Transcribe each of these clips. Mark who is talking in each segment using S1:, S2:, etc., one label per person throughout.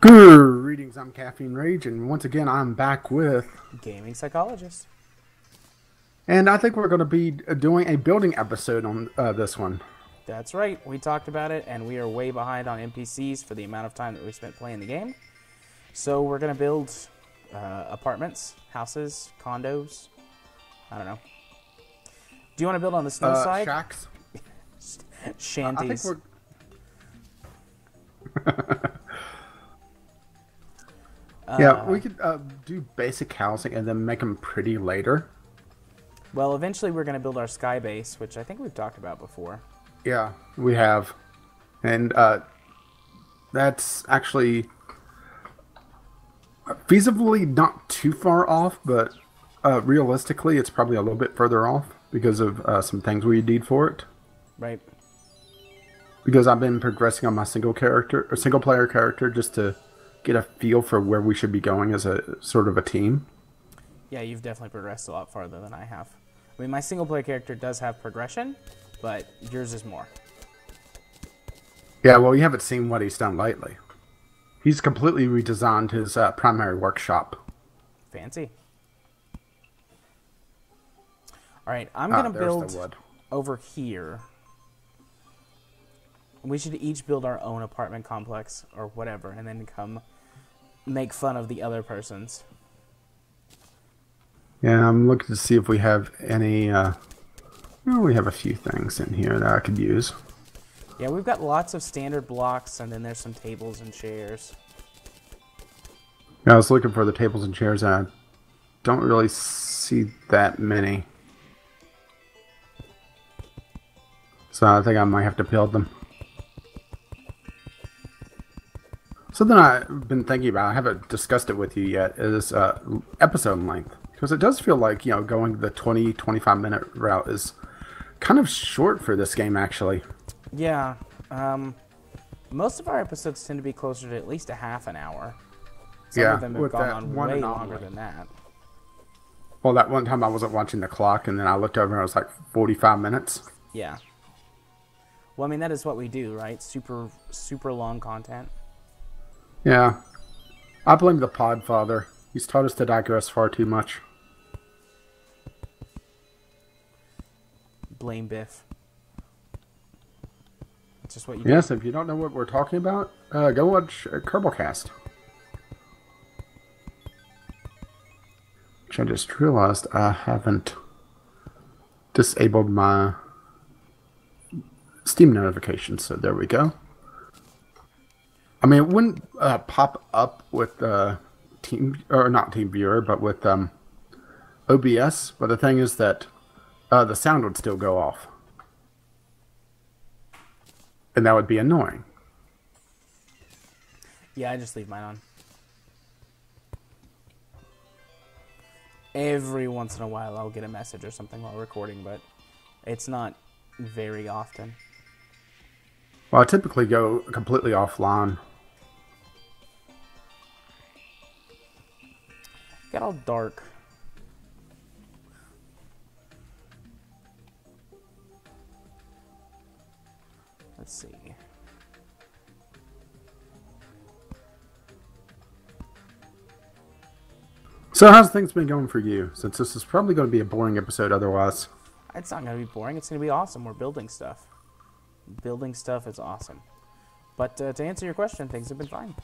S1: Greetings, I'm Caffeine Rage, and once again I'm back with,
S2: Gaming psychologist.
S1: and I think we're going to be doing a building episode on this one.
S2: That's right. We talked about it, and we are way behind on NPCs for the amount of time that we spent playing the game. So we're going to build apartments, houses, condos. I don't know. Do you want to build on the snow side?
S1: Shacks.
S2: Shanties.
S1: I think we're... Yeah, we could do basic housing and then make them pretty later.
S2: Well, eventually we're going to build our sky base, which I think we've talked about before.
S1: Yeah, we have. And that's actually feasibly not too far off, but realistically it's probably a little bit further off because of some things we need for it.
S2: Right.
S1: Because I've been progressing on my single player character just to get a feel for where we should be going as a sort of a team.
S2: Yeah, you've definitely progressed a lot farther than I have. I mean, my single player character does have progression, but yours is more.
S1: Yeah, well, you haven't seen what he's done lately. He's completely redesigned his primary workshop.
S2: Fancy. All right, I'm going to build over here. We should each build our own apartment complex or whatever, and then come make fun of the other person's.
S1: Yeah, I'm looking to see if we have any... well, we have a few things in here that I could use.
S2: Yeah, we've got lots of standard blocks, and then there's some tables and chairs.
S1: Yeah, I was looking for the tables and chairs, and I don't really see that many. So I think I might have to build them. Something I've been thinking about, I haven't discussed it with you yet, is episode length. Because it does feel like, going the 20-25 minute route is kind of short for this game, actually.
S2: Yeah. Most of our episodes tend to be closer to at least a half an hour. Some of them have gone on way longer than that.
S1: Well, that one time I wasn't watching the clock, and then I looked over and it was like 45 minutes.
S2: Yeah. Well, I mean, that is what we do, right? Super, super long content.
S1: Yeah. I blame the Podfather. He's taught us to digress far too much.
S2: Blame Biff. That's just what you do.
S1: Yes, if you don't know what we're talking about, go watch Kerbalcast. Which I just realized I haven't disabled my Steam notifications, so there we go. I mean, it wouldn't pop up with Team, or not TeamViewer, but with OBS. But the thing is that the sound would still go off, and that would be annoying.
S2: Yeah, I just leave mine on. Every once in a while, I'll get a message or something while recording, but it's not very often.
S1: Well, I typically go completely offline.
S2: Got all dark. Let's see.
S1: So how's things been going for you? Since this is probably going to be a boring episode otherwise.
S2: It's not going to be boring. It's going to be awesome. We're building stuff. Building stuff is awesome. But to answer your question, things have been fine.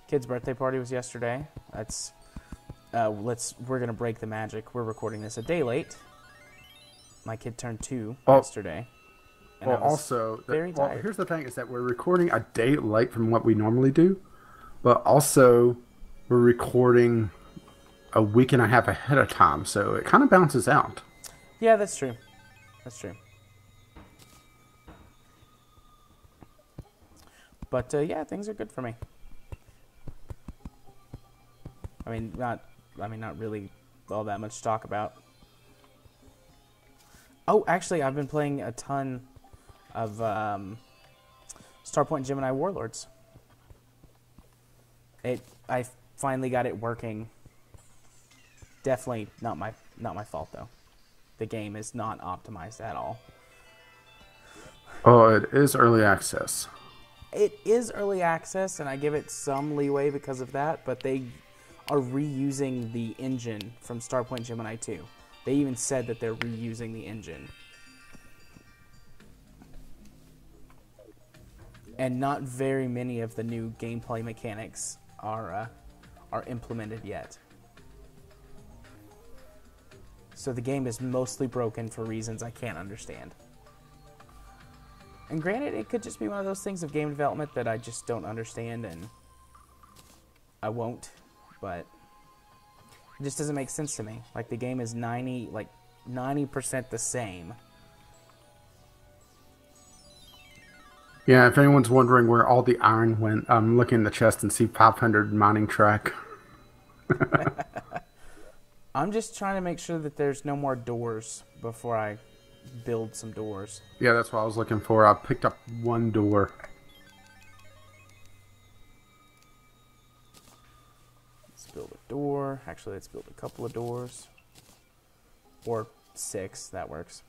S2: Kid's birthday party was yesterday. That's... we're gonna break the magic. We're recording this a day late. My kid turned 2 yesterday.
S1: And well, also,
S2: very tired.
S1: Here's the thing: is that we're recording a day late from what we normally do, but also we're recording a week and a half ahead of time, so it kind of bounces out.
S2: Yeah, that's true. That's true. But yeah, things are good for me. I mean, not really all that much to talk about. Oh, actually, I've been playing a ton of Starpoint Gemini Warlords. I finally got it working. Definitely not my fault though. The game is not optimized at all.
S1: Oh, it is early access.
S2: It is early access, and I give it some leeway because of that, but they are reusing the engine from Starpoint Gemini 2. They even said that they're reusing the engine. And not very many of the new gameplay mechanics are implemented yet. So the game is mostly broken for reasons I can't understand. And granted, it could just be one of those things of game development that I just don't understand, and I won't, but it just doesn't make sense to me. Like, the game is 90% the same.
S1: Yeah, if anyone's wondering where all the iron went, I'm looking in the chest and see 500 mining track.
S2: I'm just trying to make sure that there's no more doors before I build some doors.
S1: Yeah, that's what I was looking for. I picked up one door.
S2: Let's build a door. Actually, let's build a couple of doors. Or 6, that works.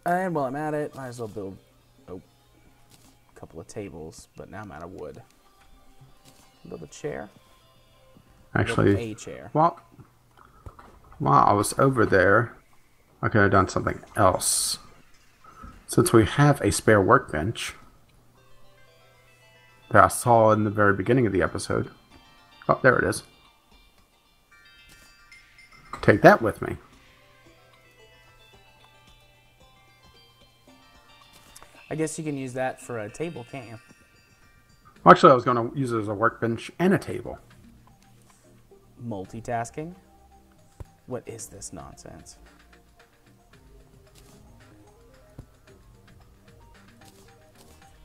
S2: And while I'm at it, might as well build a couple of tables, but now I'm out of wood. Build a chair.
S1: Actually,
S2: build a chair.
S1: While I was over there, I could have done something else. Since we have a spare workbench that I saw in the very beginning of the episode. Oh, there it is. Take that with me.
S2: I guess you can use that for a table, can't you?
S1: Well, actually, I was going to use it as a workbench and a table.
S2: Multitasking? What is this nonsense?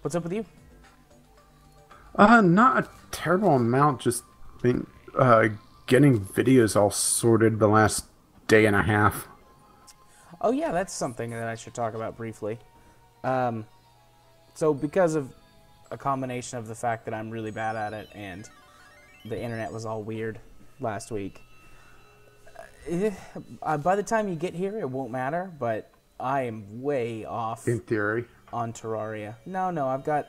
S2: What's up with you?
S1: Not a terrible amount. Just been getting videos all sorted the last day and a half.
S2: Oh yeah, that's something that I should talk about briefly. So because of a combination of the fact that I'm really bad at it and the internet was all weird last week, by the time you get here, it won't matter, but I am way off.
S1: In theory.
S2: On Terraria. No, I've got...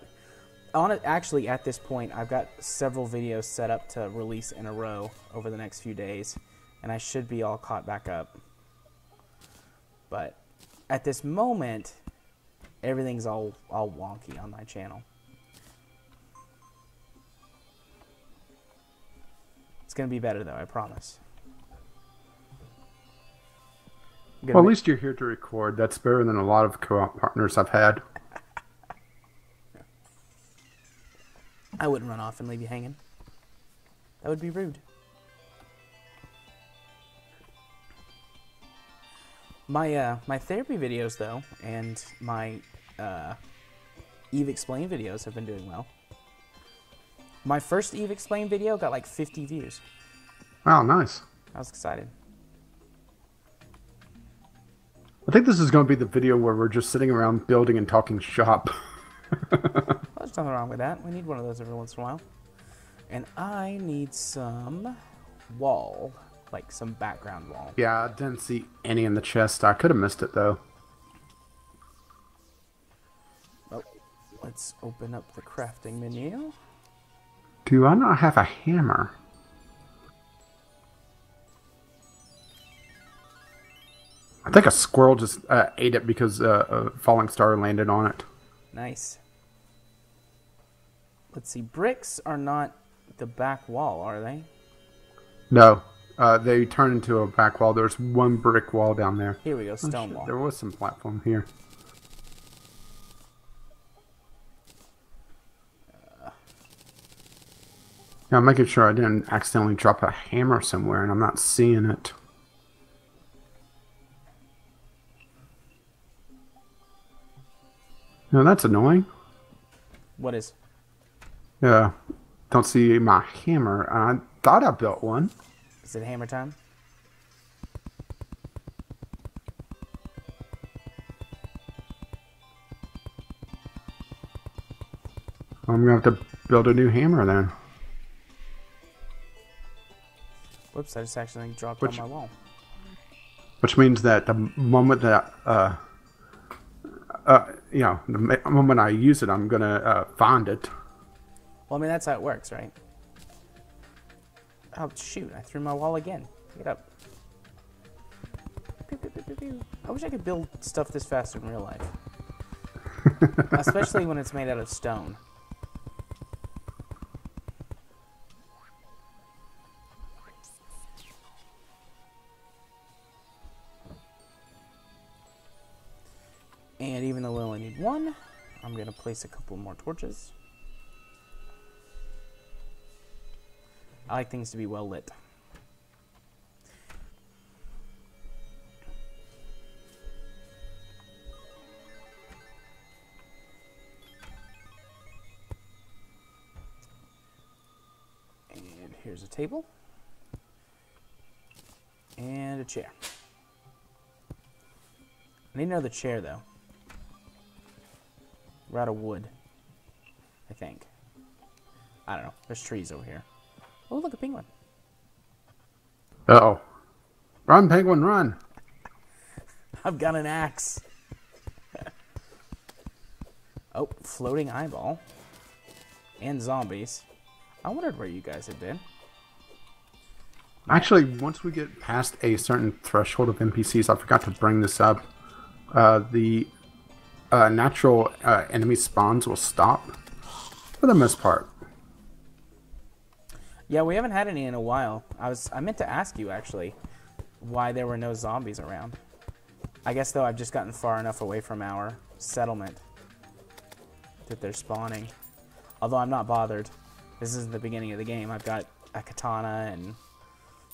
S2: Actually, at this point, I've got several videos set up to release in a row over the next few days, and I should be all caught back up. But at this moment, everything's all wonky on my channel. It's going to be better, though, I promise.
S1: Well, at least you're here to record. That's better than a lot of co-op partners I've had.
S2: I wouldn't run off and leave you hanging. That would be rude. My therapy videos, though, and my Eve Explain videos have been doing well. My first Eve Explain video got like 50 views.
S1: Wow, nice.
S2: I was excited.
S1: I think this is going to be the video where we're just sitting around building and talking shop.
S2: Well, there's nothing wrong with that. We need one of those every once in a while. And I need some wall, like some background wall.
S1: Yeah, I didn't see any in the chest. I could have missed it, though.
S2: Oh, let's open up the crafting menu.
S1: Do I not have a hammer? I think a squirrel just ate it because a falling star landed on it.
S2: Nice. Let's see. Bricks are not the back wall, are they?
S1: No. They turn into a back wall. There's one brick wall down there.
S2: Here we go. Stone wall.
S1: There was some platform here. Yeah, I'm making sure I didn't accidentally drop a hammer somewhere and I'm not seeing it. No, that's annoying.
S2: What is?
S1: Yeah, don't see my hammer. I thought I built one.
S2: Is it hammer time?
S1: I'm going to have to build a new hammer then.
S2: Whoops, I just accidentally dropped on my wall.
S1: Which means that the moment that the moment I use it, I'm gonna find it.
S2: Well, I mean, that's how it works, right? Oh, shoot. I threw my wall again. Pick it up. Pew, pew, pew, pew, pew. I wish I could build stuff this fast in real life. Especially when it's made out of stone. And even though we only need one, I'm going to place a couple more torches. I like things to be well lit. And here's a table. And a chair. I need another chair, though. We're out of wood, I think. I don't know. There's trees over here. Oh, look, a penguin.
S1: Uh-oh. Run, penguin, run.
S2: I've got an axe. Oh, floating eyeball. And zombies. I wondered where you guys had been.
S1: Actually, once we get past a certain threshold of NPCs, I forgot to bring this up. The natural enemy spawns will stop for the most part.
S2: Yeah, we haven't had any in a while. I meant to ask you, actually, why there were no zombies around. I guess, though, I've just gotten far enough away from our settlement that they're spawning. Although I'm not bothered. This isn't the beginning of the game. I've got a katana and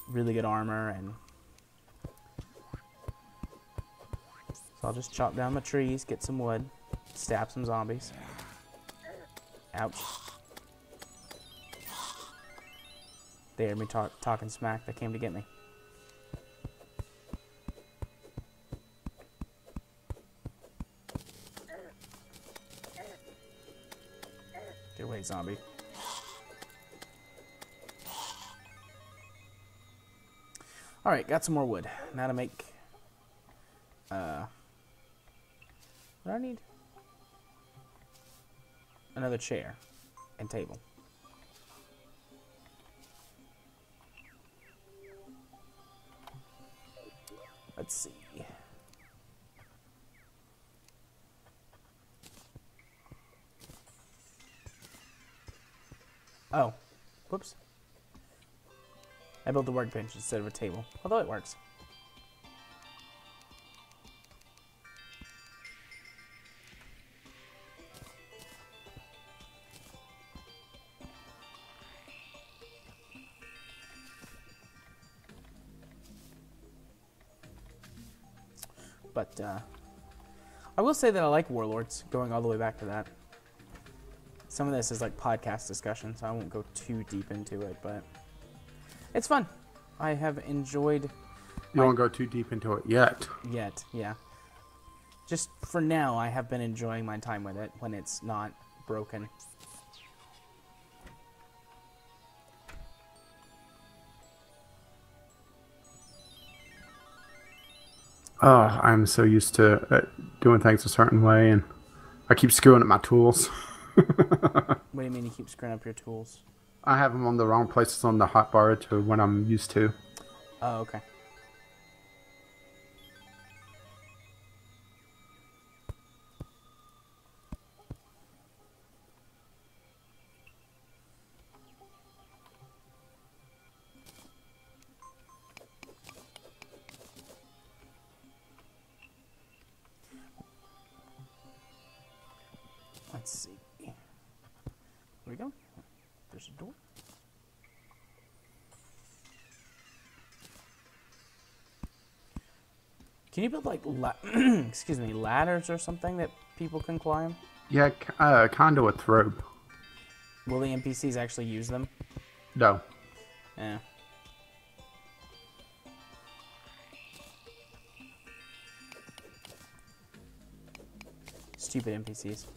S2: really good armor, and so I'll just chop down my trees, get some wood, stab some zombies. Ouch. They heard me talking smack. They came to get me. Get away, zombie. Alright, got some more wood. Now to make... what do I need? Another chair and table. Let's see. Oh, whoops. I built a workbench instead of a table, although it works. But I will say that I like Warlords, going all the way back to that. Some of this is like podcast discussion, so I won't go too deep into it, but it's fun. I have enjoyed...
S1: You won't go too deep into it yet.
S2: Yet, yeah. Just for now, I have been enjoying my time with it when it's not broken.
S1: Oh, I'm so used to doing things a certain way, and I keep screwing up my tools.
S2: What do you mean you keep screwing up your tools?
S1: I have them on the wrong places on the hotbar to what I'm used to.
S2: Oh, okay. Let's see. Here we go. There's a door. Can you build like excuse me, ladders or something that people can climb?
S1: Yeah, conduit rope.
S2: Will the NPCs actually use them?
S1: No.
S2: Yeah. Stupid NPCs.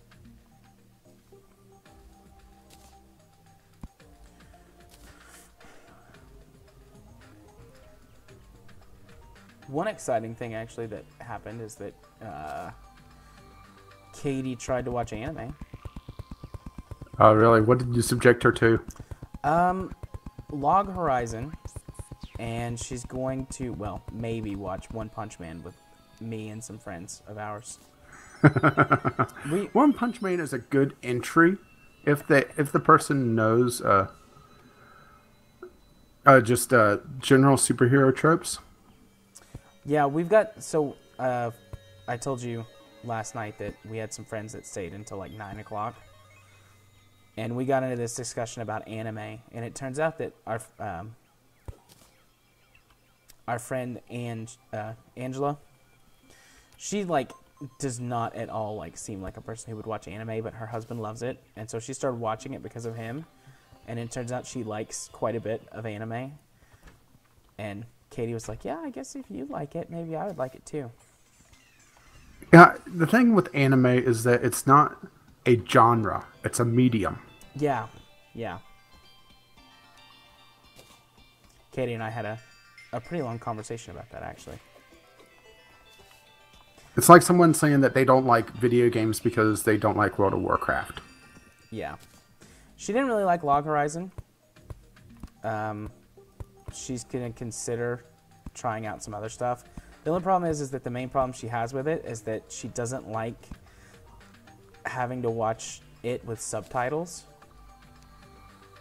S2: One exciting thing actually that happened is that Katie tried to watch anime.
S1: Oh, really? What did you subject her to?
S2: Log Horizon, and she's going to, well, maybe watch One Punch Man with me and some friends of ours.
S1: One Punch Man is a good entry if the person knows just general superhero tropes.
S2: Yeah, we've got, so I told you last night that we had some friends that stayed until like 9 o'clock. And we got into this discussion about anime, and it turns out that our friend Angela, she like does not at all like seem like a person who would watch anime, but her husband loves it, and so she started watching it because of him. And it turns out she likes quite a bit of anime. And Katie was like, "Yeah, I guess if you like it, maybe I would like it too."
S1: Yeah, the thing with anime is that it's not a genre; it's a medium.
S2: Yeah, yeah. Katie and I had a pretty long conversation about that, actually.
S1: It's like someone saying that they don't like video games because they don't like World of Warcraft.
S2: Yeah. She didn't really like Log Horizon. She's going to consider trying out some other stuff. The only problem is that the main problem she has with it is that she doesn't like having to watch it with subtitles.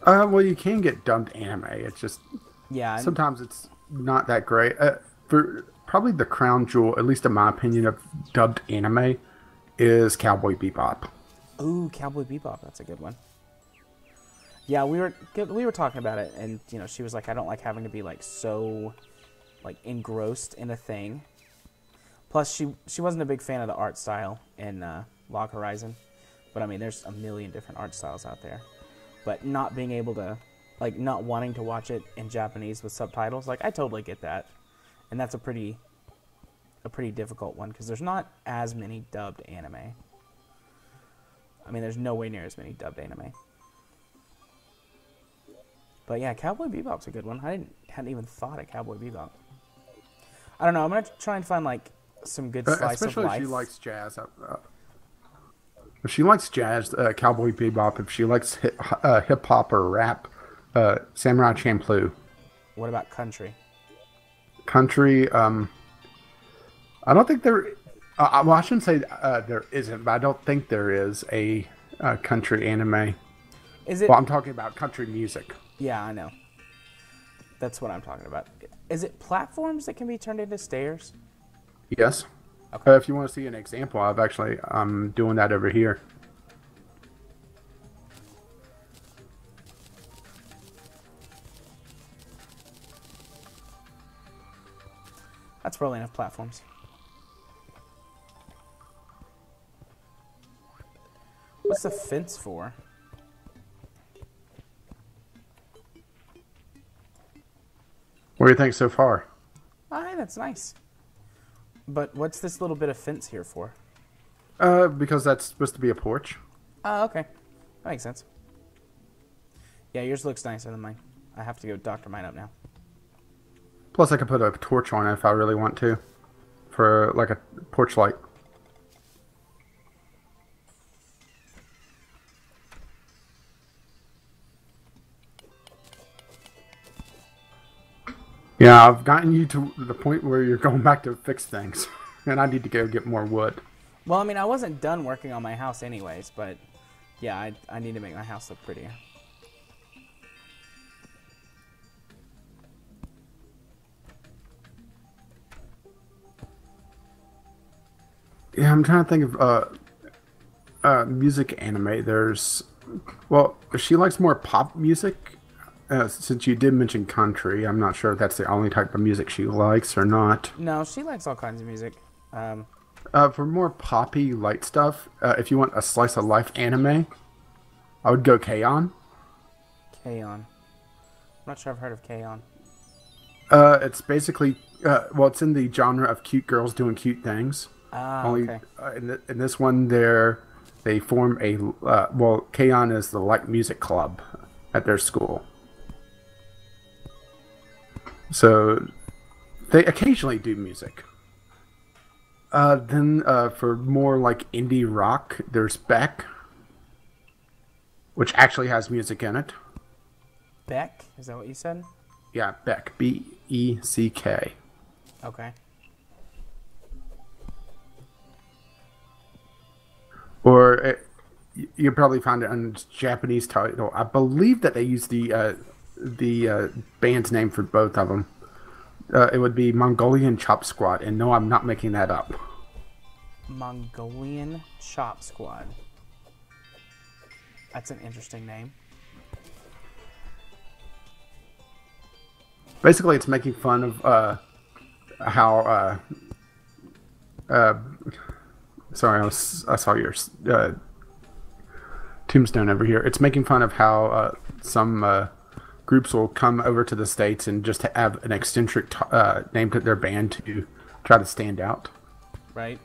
S1: Well, you can get dubbed anime. It's just sometimes it's not that great. For probably the crown jewel, at least in my opinion, of dubbed anime, is Cowboy Bebop.
S2: Ooh, Cowboy Bebop. That's a good one. Yeah, we were talking about it, and you know, she was like, I don't like having to be like so like engrossed in a thing. Plus, she wasn't a big fan of the art style in Log Horizon, but I mean, there's a million different art styles out there. But not being able to, like, not wanting to watch it in Japanese with subtitles, like, I totally get that. And that's a pretty difficult one, because there's not as many dubbed anime. I mean, there's no way near as many dubbed anime. But yeah, Cowboy Bebop's a good one. I hadn't even thought of Cowboy Bebop. I don't know, I'm going to try and find, like, some good slice of life.
S1: Especially if she likes jazz. If she likes jazz, Cowboy Bebop. If she likes hip-hop or rap, Samurai Champloo.
S2: What about country?
S1: Country, I don't think there... well, I shouldn't say there isn't, but I don't think there is a country anime.
S2: Is it?
S1: Well, I'm talking about country music.
S2: Yeah, I know. That's what I'm talking about. Is it platforms that can be turned into stairs?
S1: Yes.
S2: Okay.
S1: If you want to see an example, I'm doing that over here.
S2: That's probably enough platforms. What's the fence for?
S1: What do you think so far?
S2: Oh, hey, that's nice. But what's this little bit of fence here for?
S1: Because that's supposed to be a porch.
S2: Oh, okay. That makes sense. Yeah, yours looks nicer than mine. I have to go doctor mine up now.
S1: Plus, I could put a torch on it if I really want to. For, like, a porch light. Yeah, I've gotten you to the point where you're going back to fix things. And I need to go get more wood.
S2: Well, I mean, I wasn't done working on my house anyways, but yeah, I need to make my house look prettier.
S1: Yeah, I'm trying to think of music anime. There's... Well, if she likes more pop music... since you did mention country, I'm not sure if that's the only type of music she likes or not.
S2: No, she likes all kinds of music.
S1: For more poppy, light stuff, if you want a slice of life anime, I would go K-On!
S2: K-On! I'm not sure I've heard of K-On!
S1: It's basically, well, it's in the genre of cute girls doing cute things.
S2: Ah,
S1: Only,
S2: okay.
S1: In this one, they form a, well, K-On! Is the light music club at their school. So, they occasionally do music. Then for more like indie rock, there's Beck, which actually has music in it.
S2: Beck? Is that what you said?
S1: Yeah, Beck. Beck.
S2: Okay.
S1: Or you probably found it on its Japanese title. I believe that they use the band's name for both of them. It would be Mongolian Chop Squad, and no, I'm not making that up.
S2: Mongolian Chop Squad. That's an interesting name.
S1: Basically, it's making fun of how. Sorry, I saw your tombstone over here. It's making fun of how some groups will come over to the States and just have an eccentric name to their band to try to stand out.
S2: Right.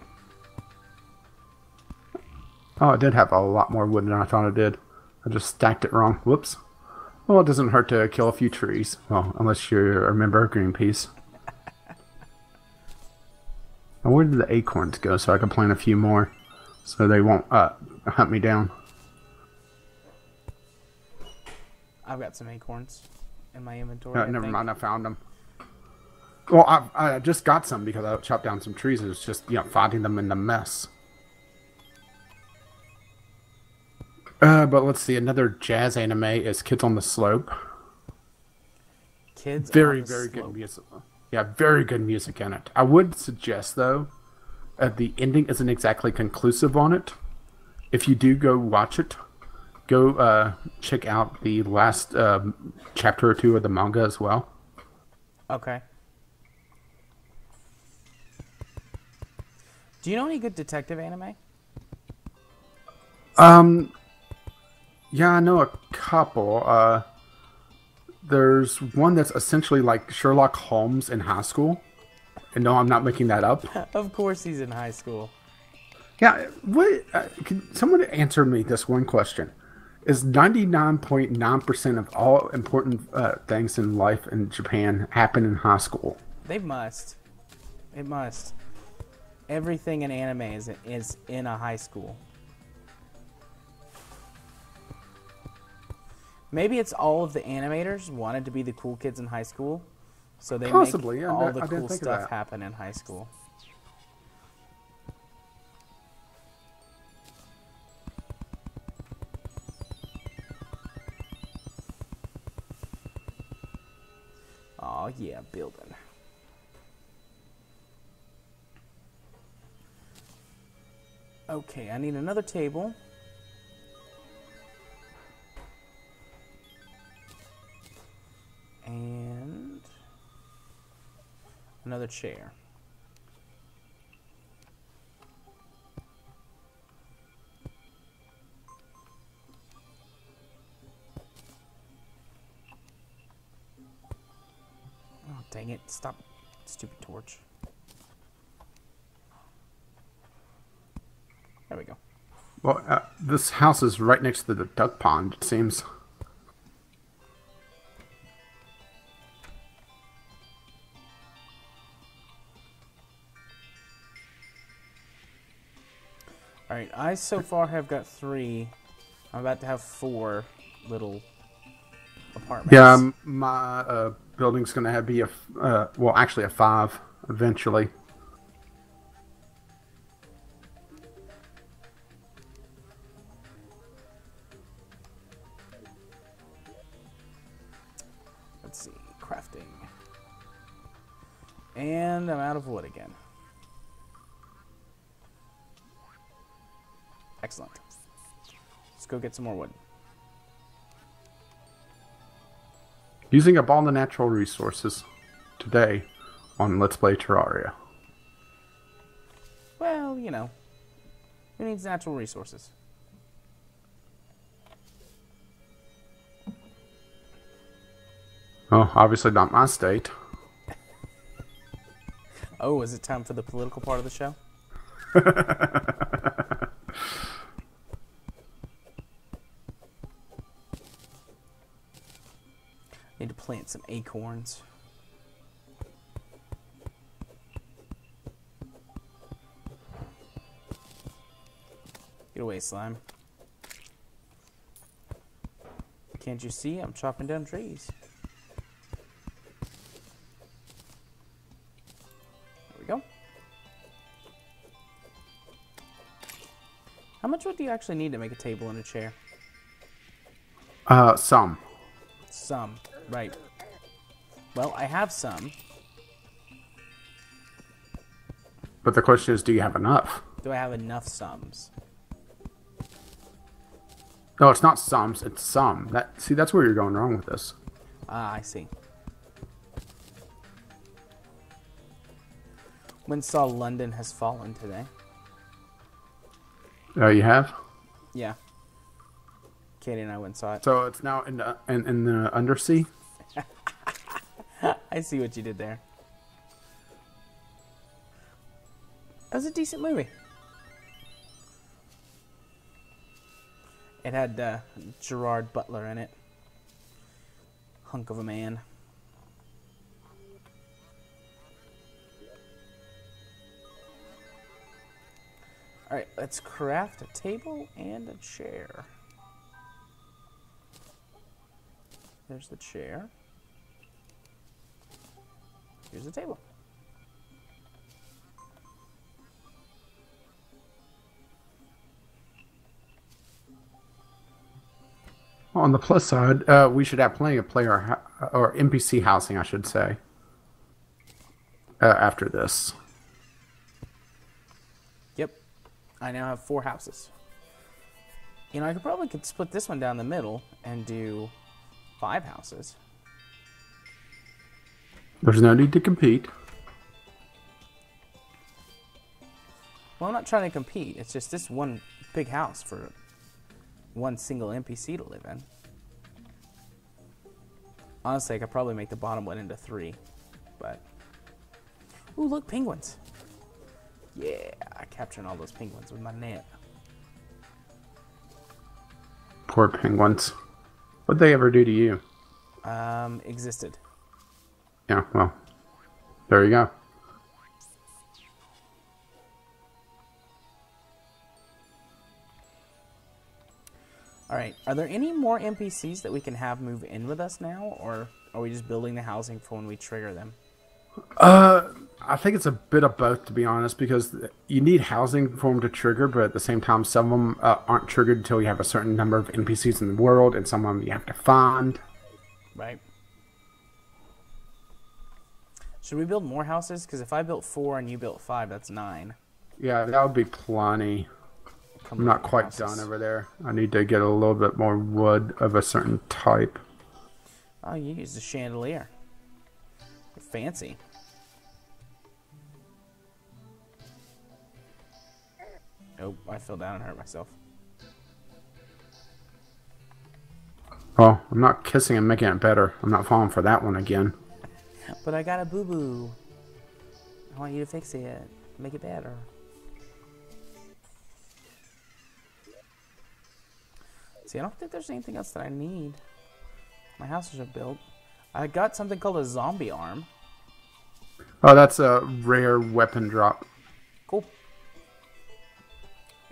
S1: Oh, it did have a lot more wood than I thought it did. I just stacked it wrong. Whoops. Well, it doesn't hurt to kill a few trees. Well, unless you're a member of Greenpeace. Now, where did the acorns go so I can plant a few more so they won't hunt me down?
S2: I've got some acorns in my inventory.
S1: Never mind, I found them. Well, I just got some because I chopped down some trees. It was just, finding them in the mess. But let's see. Another jazz anime is Kids on the Slope.
S2: Kids
S1: very,
S2: on the
S1: very
S2: Slope.
S1: good music. Yeah, very good music in it. I would suggest, though, the ending isn't exactly conclusive on it. If you do go watch it, go check out the last chapter or two of the manga as well.
S2: Okay. Do you know any good detective anime?
S1: Yeah, I know a couple. There's one that's essentially like Sherlock Holmes in high school. And no, I'm not making that up.
S2: Of course he's in high school.
S1: Yeah, what? Can someone answer me this one question? Is 99.9% of all important things in life in Japan happen in high school?
S2: They must. It must. Everything in anime is in a high school. Maybe it's all of the animators wanted to be the cool kids in high school, so they
S1: Possibly,
S2: make
S1: yeah,
S2: all the
S1: I didn't
S2: cool
S1: think of
S2: stuff
S1: that.
S2: happen in high school. Oh yeah, building. Okay, I need another table. And another chair. Oh, dang it. Stop, stupid torch. There we go.
S1: Well, this house is right next to the duck pond, it seems.
S2: Alright, I so far have got 3. I'm about to have 4 little apartments.
S1: Yeah, my building's going to be well, actually a 5 eventually.
S2: Let's see, crafting. And I'm out of wood again. Excellent. Let's go get some more wood.
S1: Using up all the natural resources today on Let's Play Terraria.
S2: Well, you know, who needs natural resources?
S1: Well, obviously not my state.
S2: Oh, is it time for the political part of the show? Need to plant some acorns. away, slime. Can't you see? I'm chopping down trees. There we go. How much wood do you actually need to make a table and a chair?
S1: Some.
S2: Some, right. Well, I have some.
S1: But the question is, do you have enough?
S2: Do I have enough sums?
S1: No, it's not sums, it's some. See, that's where you're going wrong with this.
S2: Ah, I see. When saw London has fallen today.
S1: Oh, you have?
S2: Yeah. Katie and I went and saw it.
S1: So it's now in the undersea?
S2: I see what you did there. That was a decent movie. It had Gerard Butler in it. Hunk of a man. Alright, let's craft a table and a chair. There's the chair. Here's the table.
S1: On the plus side, we should have plenty of player or NPC housing, I should say, after this.
S2: Yep. I now have 4 houses. You know, I could split this one down the middle and do 5 houses.
S1: There's no need to compete.
S2: Well, I'm not trying to compete. It's just this one big house for one single NPC to live in. Honestly, I could probably make the bottom one into 3, but... Ooh, look, penguins. Yeah, capturing all those penguins with my net.
S1: Poor penguins. What'd they ever do to you?
S2: Existed.
S1: Yeah, well, there you go.
S2: Alright, are there any more NPCs that we can have move in with us now, or are we just building the housing for when we trigger them?
S1: I think it's a bit of both, to be honest, because you need housing for them to trigger, but at the same time, some of them aren't triggered until you have a certain number of NPCs in the world, and some of them you have to find.
S2: Right. Should we build more houses? Because if I built 4 and you built 5, that's 9.
S1: Yeah, that would be plenty. I'm not quite done over there. I need to get a little bit more wood of a certain type.
S2: Oh, you used a chandelier. You're fancy. Oh, I fell down and hurt myself.
S1: Well, I'm not kissing and making it better. I'm not falling for that one again.
S2: But I got a boo-boo. I want you to fix it. Make it better. See, I don't think there's anything else that I need. My houses are built. I got something called a zombie arm.
S1: Oh, that's a rare weapon drop.
S2: Cool.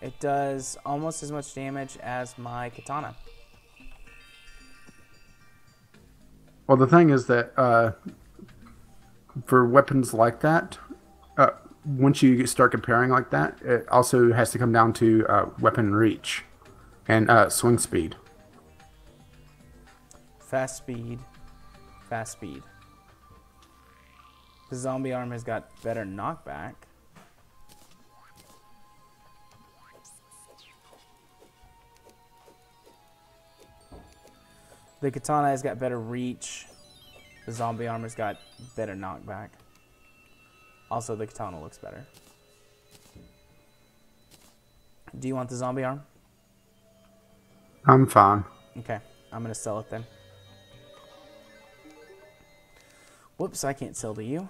S2: It does almost as much damage as my katana.
S1: Well, the thing is that for weapons like that, once you start comparing like that, it also has to come down to weapon reach and swing speed.
S2: Fast speed. Fast speed. The zombie arm has got better knockback. The katana has got better reach. The zombie armor's got better knockback. Also, the katana looks better. Do you want the zombie arm?
S1: I'm fine.
S2: Okay, I'm gonna sell it then. Whoops, I can't sell to you.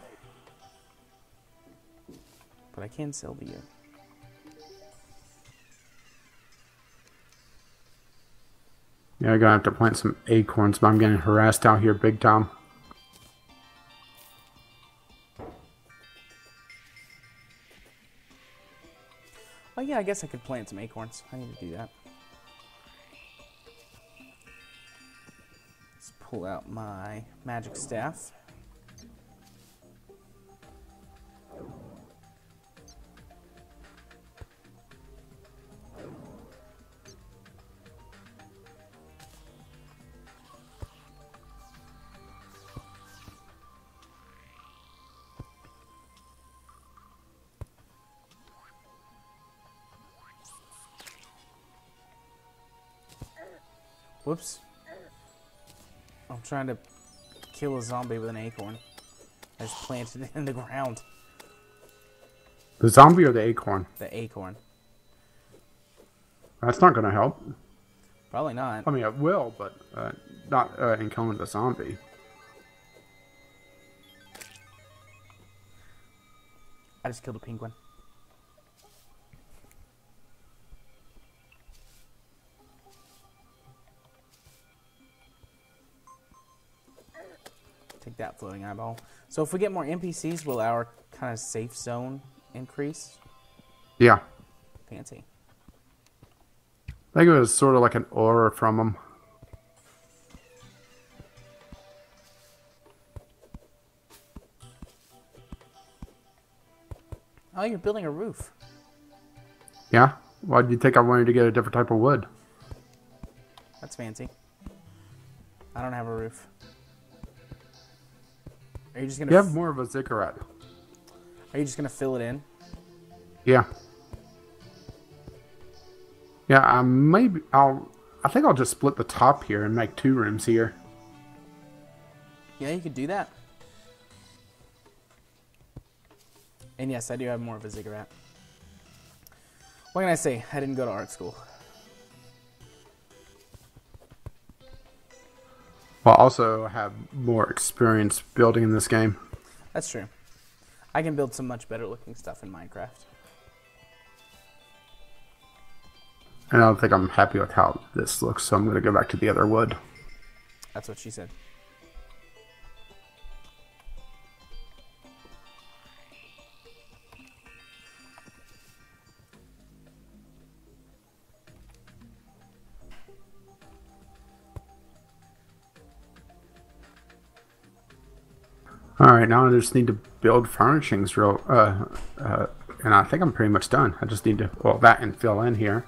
S2: But I can sell to you.
S1: Yeah, I'm gonna have to plant some acorns, but I'm getting harassed out here big time.
S2: Oh yeah, I guess I could plant some acorns. I need to do that. Let's pull out my magic staff. Whoops. I'm trying to kill a zombie with an acorn. I just planted it in the ground.
S1: The zombie or the acorn?
S2: The acorn.
S1: That's not going to help.
S2: Probably not.
S1: I mean, it will, but not in killing the zombie.
S2: I just killed a penguin. Take that floating eyeball. So if we get more NPCs, will our kind of safe zone increase?
S1: Yeah.
S2: Fancy.
S1: I think it was sort of like an aura from them.
S2: Oh, you're building a roof.
S1: Yeah? Why did you think I wanted to get a different type of wood?
S2: That's fancy. I don't have a roof. Are you just gonna?
S1: You have more of a ziggurat.
S2: Are you just gonna fill it in?
S1: Yeah. Yeah, I think I'll just split the top here and make 2 rooms here.
S2: Yeah, you could do that. And yes, I do have more of a ziggurat. What can I say? I didn't go to art school.
S1: Well, I also have more experience building in this game.
S2: That's true. I can build some much better looking stuff in Minecraft.
S1: And I don't think I'm happy with how this looks, so I'm going to go back to the other wood.
S2: That's what she said.
S1: Alright, now I just need to build furnishings and I think I'm pretty much done. I just need to, well, that and fill in here.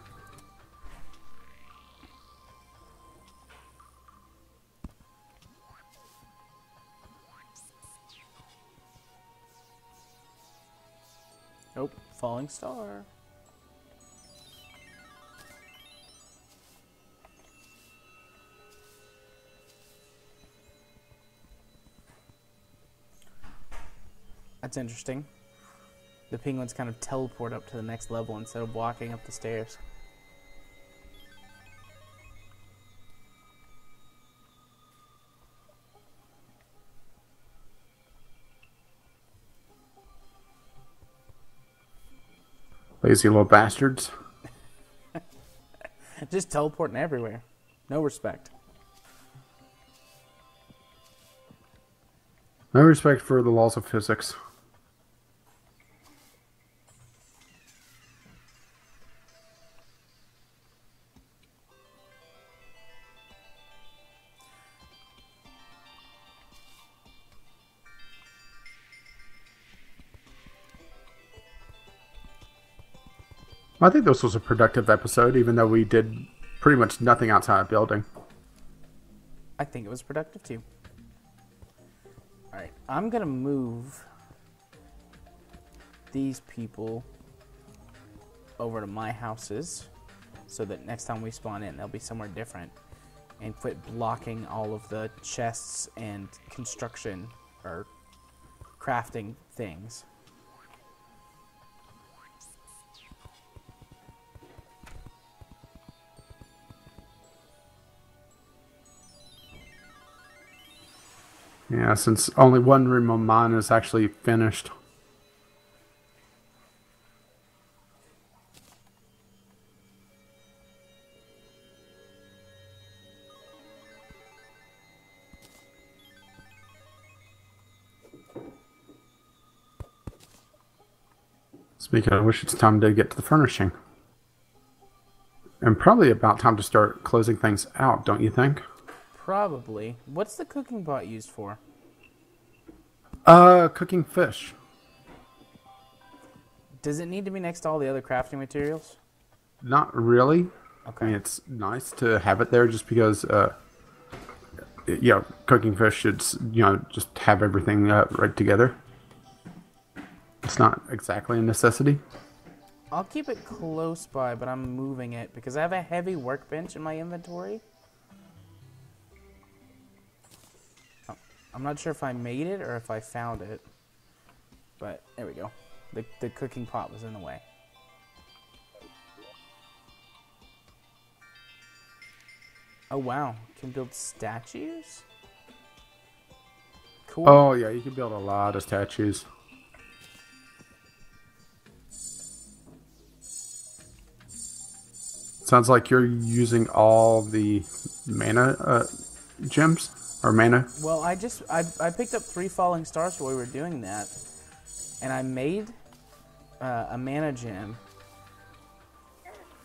S2: Oh, falling star. That's interesting. The penguins kind of teleport up to the next level instead of walking up the stairs.
S1: Lazy little bastards.
S2: Just teleporting everywhere. No respect.
S1: No respect for the laws of physics. I think this was a productive episode, even though we did pretty much nothing outside of building.
S2: I think it was productive too. Alright, I'm gonna move these people over to my houses so that next time we spawn in, they'll be somewhere different. And quit blocking all of the chests and construction or crafting things.
S1: Yeah, since only one room of mine is actually finished. Speaking of which, it's time to get to the furnishing. And probably about time to start closing things out, don't you think?
S2: Probably. What's the cooking pot used for?
S1: Cooking fish.
S2: Does it need to be next to all the other crafting materials?
S1: Not really. I
S2: Okay.
S1: mean, it's nice to have it there just because, cooking fish should, just have everything right together. It's not exactly a necessity.
S2: I'll keep it close by, but I'm moving it because I have a heavy workbench in my inventory. I'm not sure if I made it or if I found it, but there we go. The cooking pot was in the way. Oh wow, can build statues? Cool.
S1: Oh, yeah, you can build a lot of statues. Sounds like you're using all the mana gems or mana.
S2: Well, I picked up 3 falling stars while we were doing that, and I made a mana gem,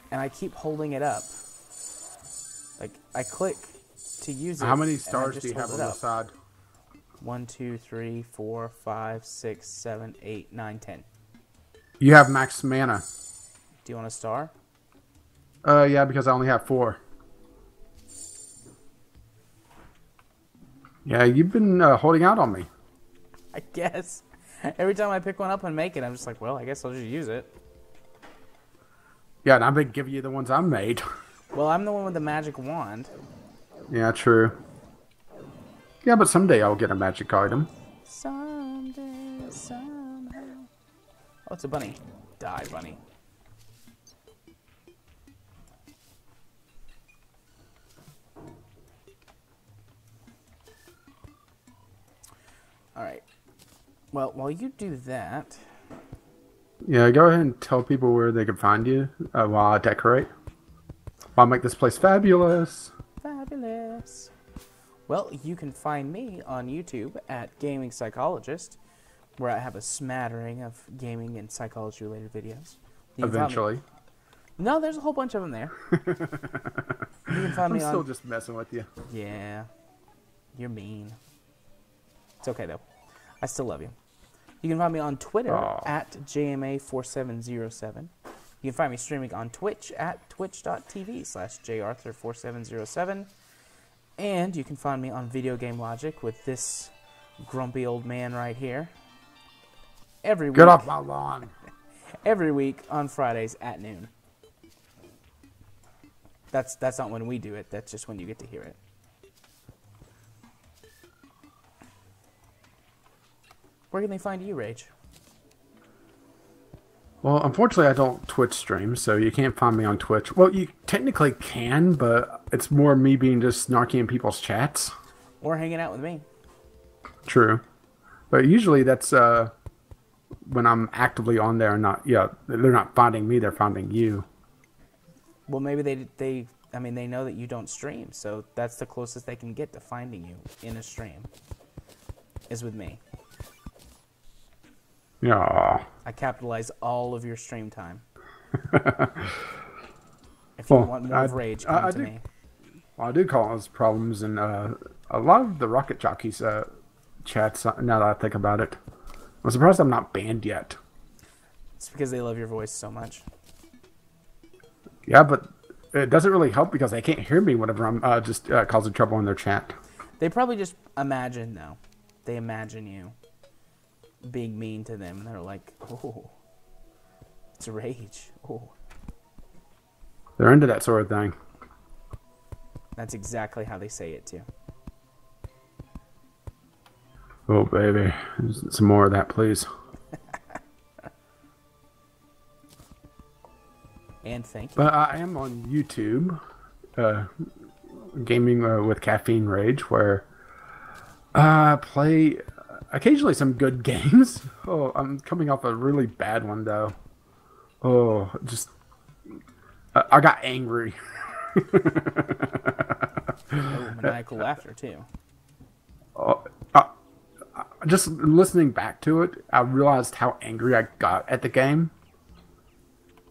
S2: and I keep holding it up. Like I click to use it.
S1: How many
S2: and I
S1: stars
S2: just
S1: do you have
S2: hold
S1: on
S2: it
S1: the
S2: up.
S1: side?
S2: 1, 2, 3, 4, 5, 6, 7, 8, 9, 10.
S1: You have max mana.
S2: Do you want a star?
S1: Yeah, because I only have 4. Yeah, you've been holding out on me.
S2: I guess. Every time I pick one up and make it, I'm just like, well, I guess I'll just use it.
S1: Yeah, and I've been giving you the ones I made.
S2: Well, I'm the one with the magic wand.
S1: Yeah, true. Yeah, but someday I'll get a magic item.
S2: Someday, somehow. Oh, it's a bunny. Die, bunny. Alright. Well, while you do that...
S1: Yeah, go ahead and tell people where they can find you while I decorate. I'll make this place fabulous.
S2: Fabulous. Well, you can find me on YouTube at Gaming Psychologist, where I have a smattering of gaming and psychology related videos.
S1: Eventually.
S2: No, there's a whole bunch of them there. You can find
S1: I'm
S2: me
S1: still
S2: on...
S1: just messing with you.
S2: Yeah. You're mean. It's okay, though. I still love you. You can find me on Twitter at JMA4707. You can find me streaming on Twitch at twitch.tv/jarthur4707. And you can find me on Video Game Logic with this grumpy old man right here. Every week.
S1: Get off my lawn.
S2: Every week on Fridays at noon. That's not when we do it. That's just when you get to hear it. Where can they find you, Rage?
S1: Well, unfortunately, I don't Twitch stream, so you can't find me on Twitch. Well, you technically can, but it's more me being just snarky in people's chats.
S2: Or hanging out with me.
S1: True. But usually that's when I'm actively on there and not, they're not finding me, they're finding you.
S2: Well, maybe they know that you don't stream, so that's the closest they can get to finding you in a stream, is with me.
S1: Yeah.
S2: I capitalize all of your stream time. If you want more of Rage, come to me.
S1: Well, I do cause problems in a lot of the Rocket Jockeys chats, now that I think about it. I'm surprised I'm not banned yet.
S2: It's because they love your voice so much.
S1: Yeah, but it doesn't really help because they can't hear me whenever I'm just causing trouble in their chat.
S2: They probably just imagine, though. They imagine you being mean to them, and they're like, oh, it's Rage. Oh.
S1: They're into that sort of thing.
S2: That's exactly how they say it, too.
S1: Oh, baby. Some more of that, please.
S2: And thank you.
S1: But I am on YouTube, gaming with Caffeine Rage, where I play occasionally some good games. Oh, I'm coming off a really bad one, though. Oh, just... I got angry.
S2: Oh, maniacal laughter, too.
S1: Just listening back to it, I realized how angry I got at the game.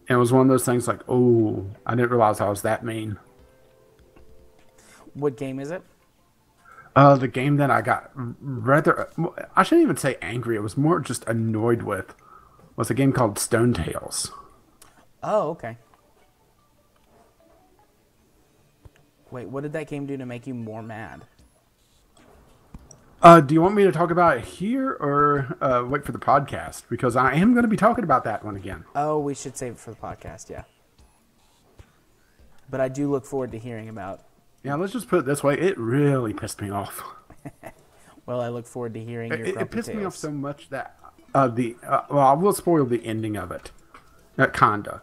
S1: And it was one of those things like, oh, I didn't realize I was that mean.
S2: What game is it?
S1: The game that I got rather, I shouldn't even say angry. It was more just annoyed with. Was a game called Stone Tales.
S2: Oh, okay. Wait, what did that game do to make you more mad?
S1: Do you want me to talk about it here or wait for the podcast? Because I am going to be talking about that one again.
S2: Oh, we should save it for the podcast, yeah. But I do look forward to hearing about.
S1: Yeah, let's just put it this way. It really pissed me off.
S2: Well, I look forward to hearing your
S1: It pissed me off
S2: tales.
S1: so much that well, I will spoil the ending of it. Kinda.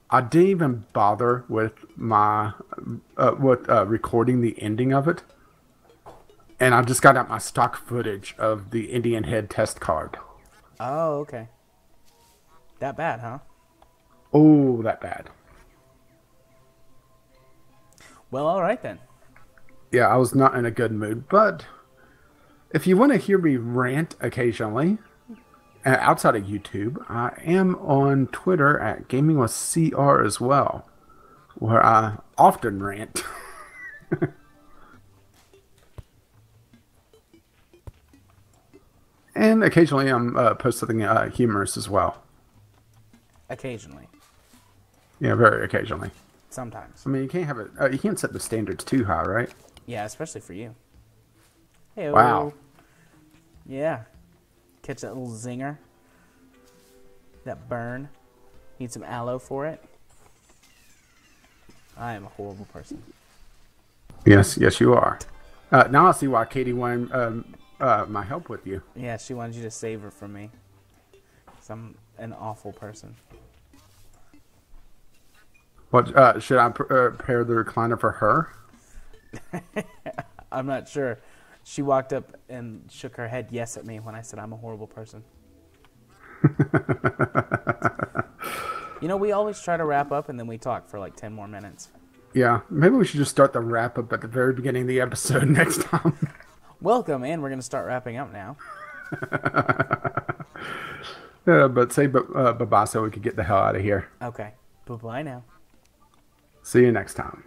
S1: I didn't even bother with my recording the ending of it, and I just got out my stock footage of the Indian Head test card.
S2: Oh, okay. That bad, huh?
S1: Oh, that bad.
S2: Well, all right then.
S1: Yeah, I was not in a good mood. But if you want to hear me rant occasionally, outside of YouTube, I am on Twitter at Gaming with CR as well, where I often rant. And occasionally I'm post something humorous as well.
S2: Occasionally.
S1: Yeah, very occasionally.
S2: Sometimes.
S1: I mean, you can't have it. You can't set the standards too high, right?
S2: Yeah, especially for you. Hey,
S1: Wow.
S2: Yeah. Catch that little zinger. That burn. Need some aloe for it. I am a horrible person.
S1: Yes, yes, you are. Now I see why Katie wanted my help with you.
S2: Yeah, she wanted you to save her from me. 'Cause I'm an awful person.
S1: What should I prepare the recliner for her?
S2: I'm not sure. She walked up and shook her head yes at me when I said I'm a horrible person. You know, we always try to wrap up and then we talk for like 10 more minutes.
S1: Yeah, maybe we should just start the wrap up at the very beginning of the episode next time.
S2: Welcome, and we're going to start wrapping up now.
S1: But say bye-bye so we could get the hell out of here.
S2: Okay. Bye-bye now.
S1: See you next time.